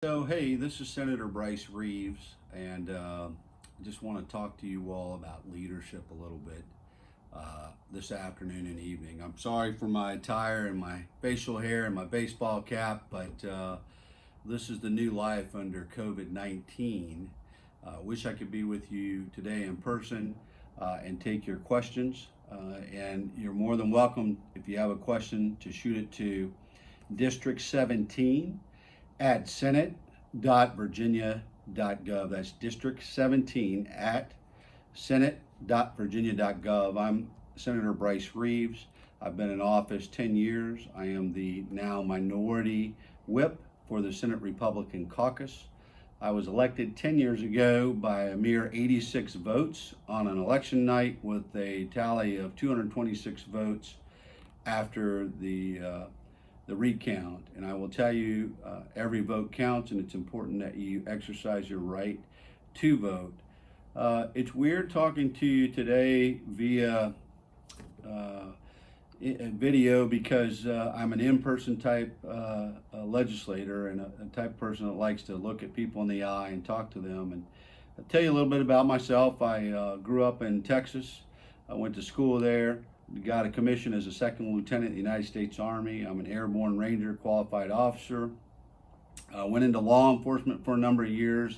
So, hey, this is Senator Bryce Reeves, and I just want to talk to you all about leadership a little bit this afternoon and evening. I'm sorry for my attire and my facial hair and my baseball cap, but this is the new life under COVID 19. Wish I could be with you today in person and take your questions. And you're more than welcome, if you have a question, to shoot it to District 17 at senate.virginia.gov. That's District 17 at senate.virginia.gov. I'm Senator Bryce Reeves. I've been in office 10 years. I am the now minority whip for the Senate Republican Caucus. I was elected 10 years ago by a mere 86 votes on an election night with a tally of 226 votes after the recount. And I will tell you, every vote counts, and it's important that you exercise your right to vote. It's weird talking to you today via video because I'm an in-person type legislator and a type of person that likes to look at people in the eye and talk to them. And I'll tell you a little bit about myself. I grew up in Texas. I went to school there. Got a commission as a second lieutenant in the United States Army. I'm an airborne ranger qualified officer. Went into law enforcement for a number of years.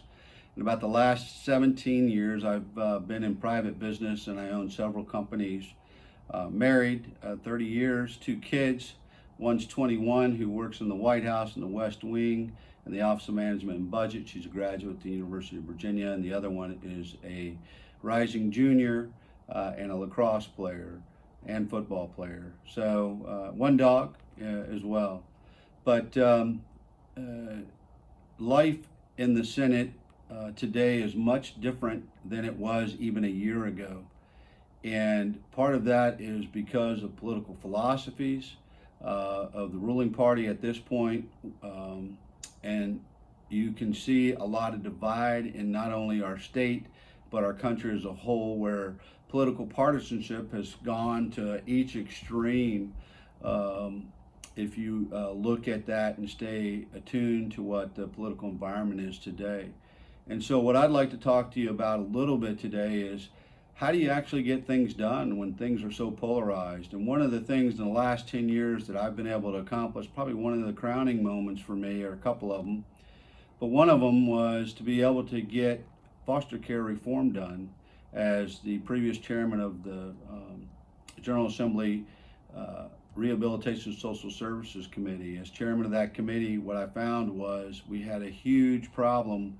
In about the last 17 years, I've been in private business, and I own several companies. Married 30 years, two kids. One's 21, who works in the White House in the West Wing in the Office of Management and Budget. She's a graduate at the University of Virginia. And the other one is a rising junior and a lacrosse player and football player. So one dog as well. But life in the Senate today is much different than it was even a year ago. And part of that is because of political philosophies of the ruling party at this point. And you can see a lot of divide in not only our state, but our country as a whole, where political partisanship has gone to each extreme. If you look at that and stay attuned to what the political environment is today. And so what I'd like to talk to you about a little bit today is, how do you actually get things done when things are so polarized? And one of the things in the last 10 years that I've been able to accomplish, probably one of the crowning moments for me, or a couple of them, but one of them was to be able to get foster care reform done. As the previous chairman of the General Assembly Rehabilitation and Social Services Committee, as chairman of that committee, what I found was we had a huge problem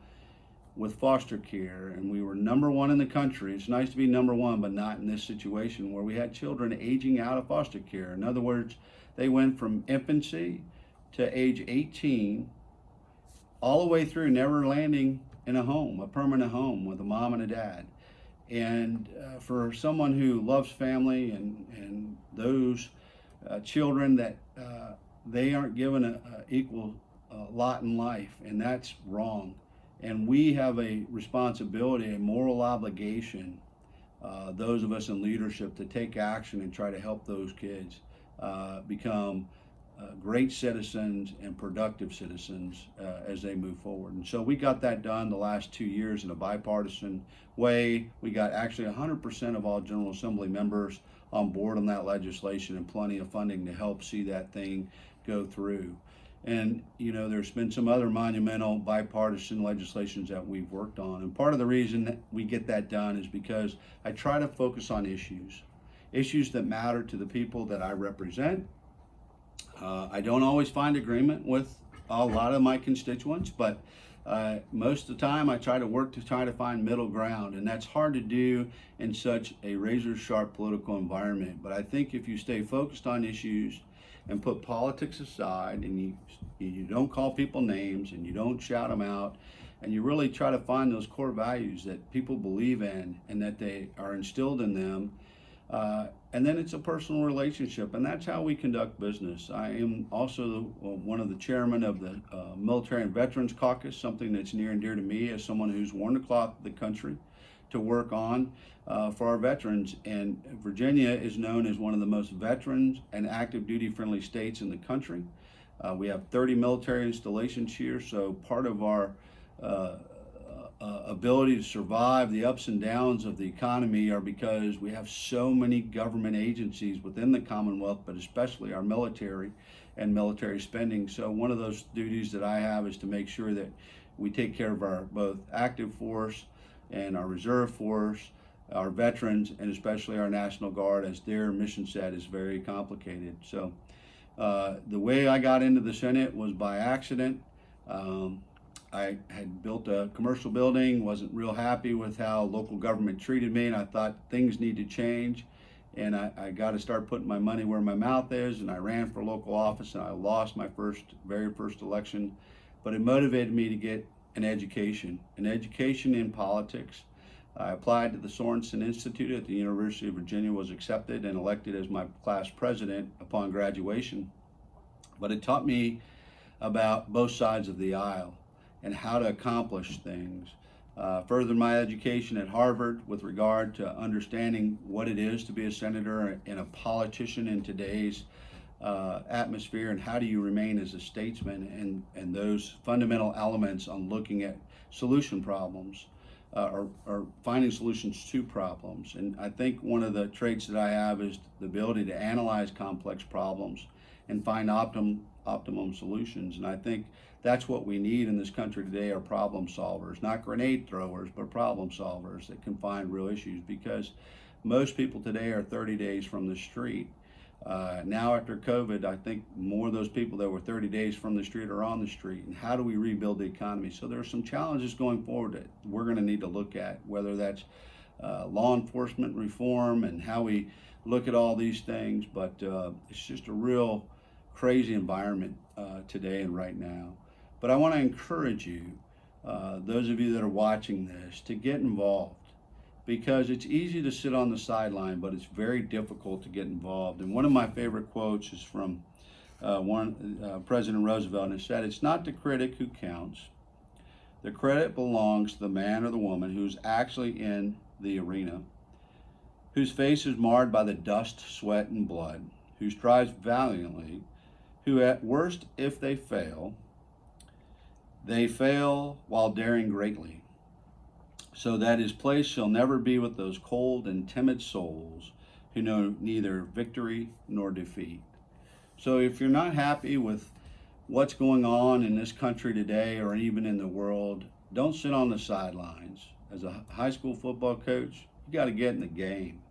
with foster care, and we were number one in the country. It's nice to be number one, but not in this situation where we had children aging out of foster care. In other words, they went from infancy to age 18, all the way through, never landing in a home, a permanent home with a mom and a dad. And for someone who loves family and those children, that they aren't given an equal lot in life, and that's wrong. And we have a responsibility, a moral obligation, those of us in leadership, to take action and try to help those kids become great citizens and productive citizens as they move forward. And so we got that done the last 2 years in a bipartisan way. We got actually 100% of all General Assembly members on board on that legislation, and plenty of funding to help see that thing go through. And, you know, there's been some other monumental bipartisan legislations that we've worked on. And part of the reason that we get that done is because I try to focus on issues that matter to the people that I represent. I don't always find agreement with a lot of my constituents, but most of the time I try to find middle ground, and that's hard to do in such a razor-sharp political environment. But I think if you stay focused on issues and put politics aside, and you don't call people names, and you don't shout them out, and you really try to find those core values that people believe in and that they are instilled in them, and then it's a personal relationship, and that's how we conduct business. I am also one of the chairmen of the Military and Veterans Caucus, something that's near and dear to me as someone who's worn the cloth of the country to work on for our veterans. And Virginia is known as one of the most veterans and active duty friendly states in the country. We have 30 military installations here, so part of our ability to survive the ups and downs of the economy are because we have so many government agencies within the Commonwealth, but especially our military and military spending. So one of those duties that I have is to make sure that we take care of our both active force and our reserve force, our veterans, and especially our National Guard, as their mission set is very complicated. So the way I got into the Senate was by accident. I had built a commercial building, wasn't real happy with how local government treated me, and I thought things need to change. And I got to start putting my money where my mouth is, and I ran for local office, and I lost my very first election. But it motivated me to get an education in politics. I applied to the Sorensen Institute at the University of Virginia, was accepted and elected as my class president upon graduation. But it taught me about both sides of the aisle and how to accomplish things. Furthered my education at Harvard with regard to understanding what it is to be a senator and a politician in today's atmosphere, and how do you remain as a statesman, and those fundamental elements on looking at solution problems or finding solutions to problems. And I think one of the traits that I have is the ability to analyze complex problems and find optimum solutions. And I think that's what we need in this country today, are problem solvers, not grenade throwers, but problem solvers that can find real issues, because most people today are 30 days from the street. Now after COVID, I think more of those people that were 30 days from the street are on the street. And how do we rebuild the economy? So there are some challenges going forward that we're going to need to look at, whether that's law enforcement reform and how we look at all these things. But it's just a real crazy environment today and right now. But I want to encourage you, those of you that are watching this, to get involved, because it's easy to sit on the sideline, but it's very difficult to get involved. And one of my favorite quotes is from President Roosevelt, and it said, "It's not the critic who counts. The credit belongs to the man or the woman who's actually in the arena, whose face is marred by the dust, sweat, and blood, who strives valiantly, who at worst, if they fail while daring greatly, so that his place shall never be with those cold and timid souls who know neither victory nor defeat." So if you're not happy with what's going on in this country today, or even in the world, don't sit on the sidelines. As a high school football coach, you got to get in the game,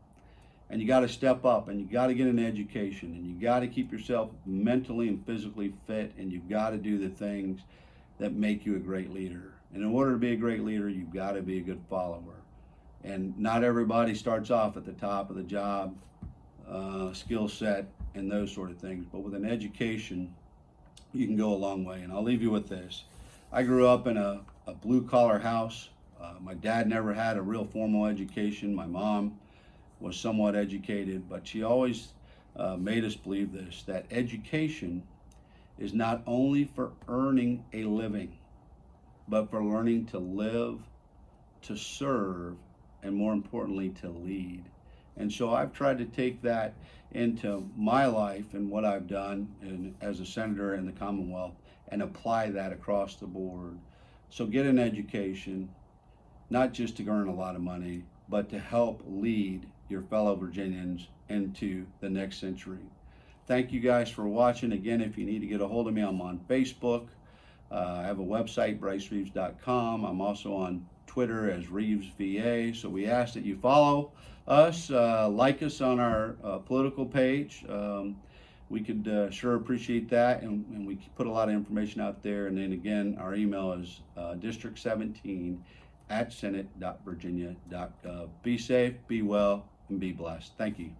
and you got to step up, and you got to get an education, and you got to keep yourself mentally and physically fit, and you've got to do the things that make you a great leader. And in order to be a great leader, you've got to be a good follower. And not everybody starts off at the top of the job, skill set, and those sort of things. But with an education, you can go a long way. And I'll leave you with this. I grew up in a blue-collar house. My dad never had a real formal education. My mom was somewhat educated, but she always made us believe this, that education is not only for earning a living, but for learning to live, to serve, and more importantly, to lead. And so I've tried to take that into my life and what I've done as a senator in the Commonwealth, and apply that across the board. So get an education, not just to earn a lot of money, but to help lead your fellow Virginians into the next century. Thank you guys for watching. Again, if you need to get a hold of me, I'm on Facebook. I have a website, brycereeves.com. I'm also on Twitter as ReevesVA. So we ask that you follow us, like us on our political page. We could sure appreciate that, and we put a lot of information out there. And then again, our email is district17@senate.virginia.gov. Be safe, be well, and be blessed. Thank you.